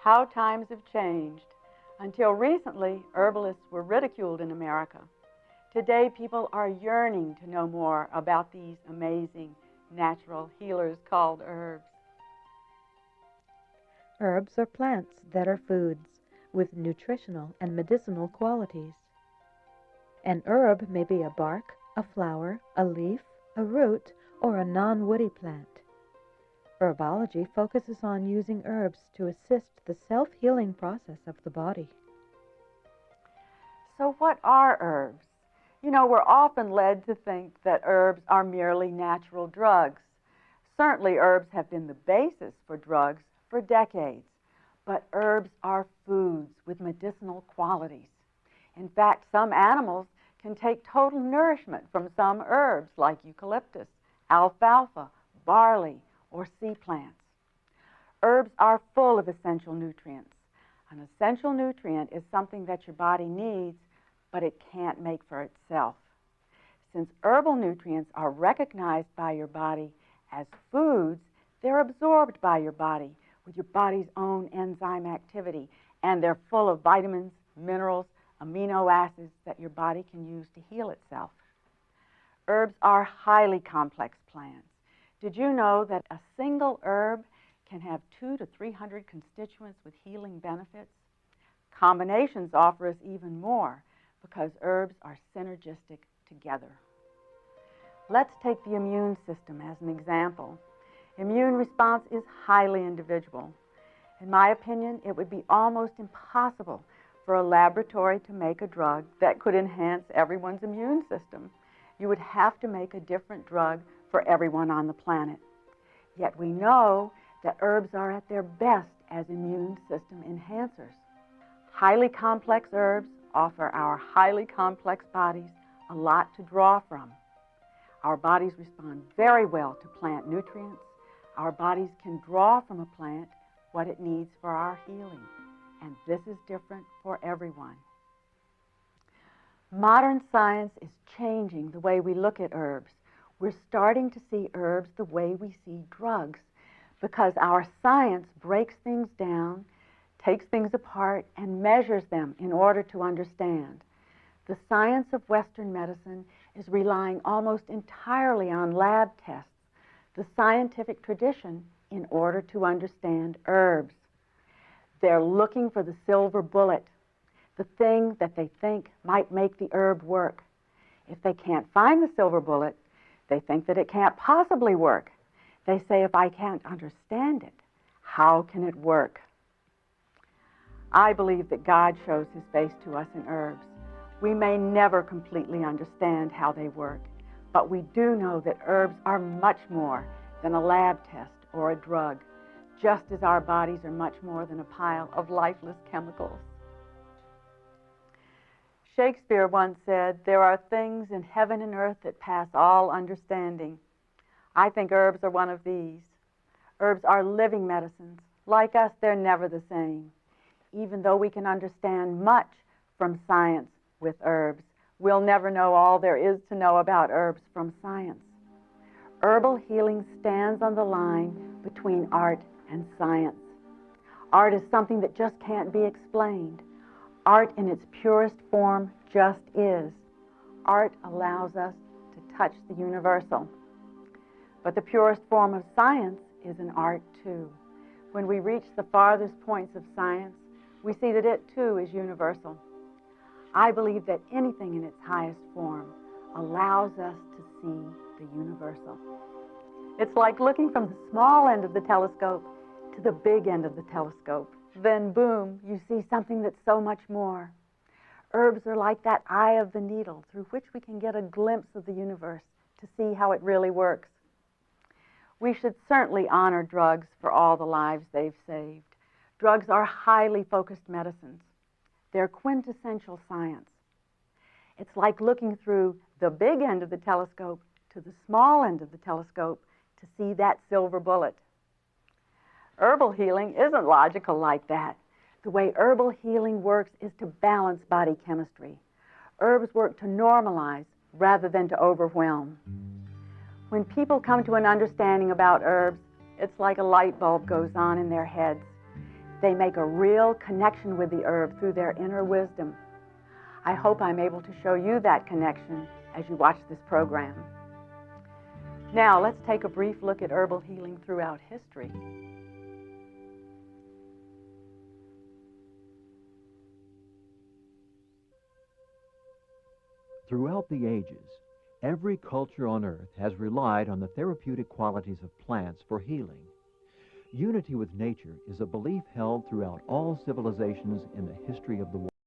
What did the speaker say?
How times have changed. Until recently, herbalists were ridiculed in America. Today, people are yearning to know more about these amazing natural healers called herbs. Herbs are plants that are foods with nutritional and medicinal qualities. An herb may be a bark, a flower, a leaf, a root, or a non-woody plant. Herbology focuses on using herbs to assist the self-healing process of the body. So what are herbs? You know, we're often led to think that herbs are merely natural drugs. Certainly herbs have been the basis for drugs for decades, but herbs are foods with medicinal qualities. In fact, some animals can take total nourishment from some herbs like eucalyptus, alfalfa, barley, or sea plants. Herbs are full of essential nutrients. An essential nutrient is something that your body needs, but it can't make for itself. Since herbal nutrients are recognized by your body as foods, they're absorbed by your body with your body's own enzyme activity, and they're full of vitamins, minerals, amino acids that your body can use to heal itself. Herbs are highly complex plants. Did you know that a single herb can have 200 to 300 constituents with healing benefits? Combinations offer us even more because herbs are synergistic together. Let's take the immune system as an example. Immune response is highly individual. In my opinion, it would be almost impossible for a laboratory to make a drug that could enhance everyone's immune system. You would have to make a different drug for everyone on the planet. Yet we know that herbs are at their best as immune system enhancers. Highly complex herbs offer our highly complex bodies a lot to draw from. Our bodies respond very well to plant nutrients. Our bodies can draw from a plant what it needs for our healing, and this is different for everyone. Modern science is changing the way we look at herbs. We're starting to see herbs the way we see drugs because our science breaks things down, takes things apart, and measures them in order to understand. The science of Western medicine is relying almost entirely on lab tests, the scientific tradition, in order to understand herbs. They're looking for the silver bullet, the thing that they think might make the herb work. If they can't find the silver bullet, they think that it can't possibly work. They say, if I can't understand it, how can it work? I believe that God shows his face to us in herbs. We may never completely understand how they work, but we do know that herbs are much more than a lab test or a drug, just as our bodies are much more than a pile of lifeless chemicals. Shakespeare once said, "There are things in heaven and earth that pass all understanding." I think herbs are one of these. Herbs are living medicines. Like us, they're never the same. Even though we can understand much from science with herbs, we'll never know all there is to know about herbs from science. Herbal healing stands on the line between art and science. Art is something that just can't be explained. Art in its purest form just is. Art allows us to touch the universal. But the purest form of science is an art too. When we reach the farthest points of science, we see that it too is universal. I believe that anything in its highest form allows us to see the universal. It's like looking from the small end of the telescope to the big end of the telescope. Then, boom, you see something that's so much more. Herbs are like that eye of the needle through which we can get a glimpse of the universe to see how it really works. We should certainly honor drugs for all the lives they've saved. Drugs are highly focused medicines. They're quintessential science. It's like looking through the big end of the telescope to the small end of the telescope to see that silver bullet. Herbal healing isn't logical like that. The way herbal healing works is to balance body chemistry. Herbs work to normalize rather than to overwhelm. When people come to an understanding about herbs, it's like a light bulb goes on in their heads. They make a real connection with the herb through their inner wisdom. I hope I'm able to show you that connection as you watch this program. Now, let's take a brief look at herbal healing throughout history. Throughout the ages, every culture on earth has relied on the therapeutic qualities of plants for healing. Unity with nature is a belief held throughout all civilizations in the history of the world.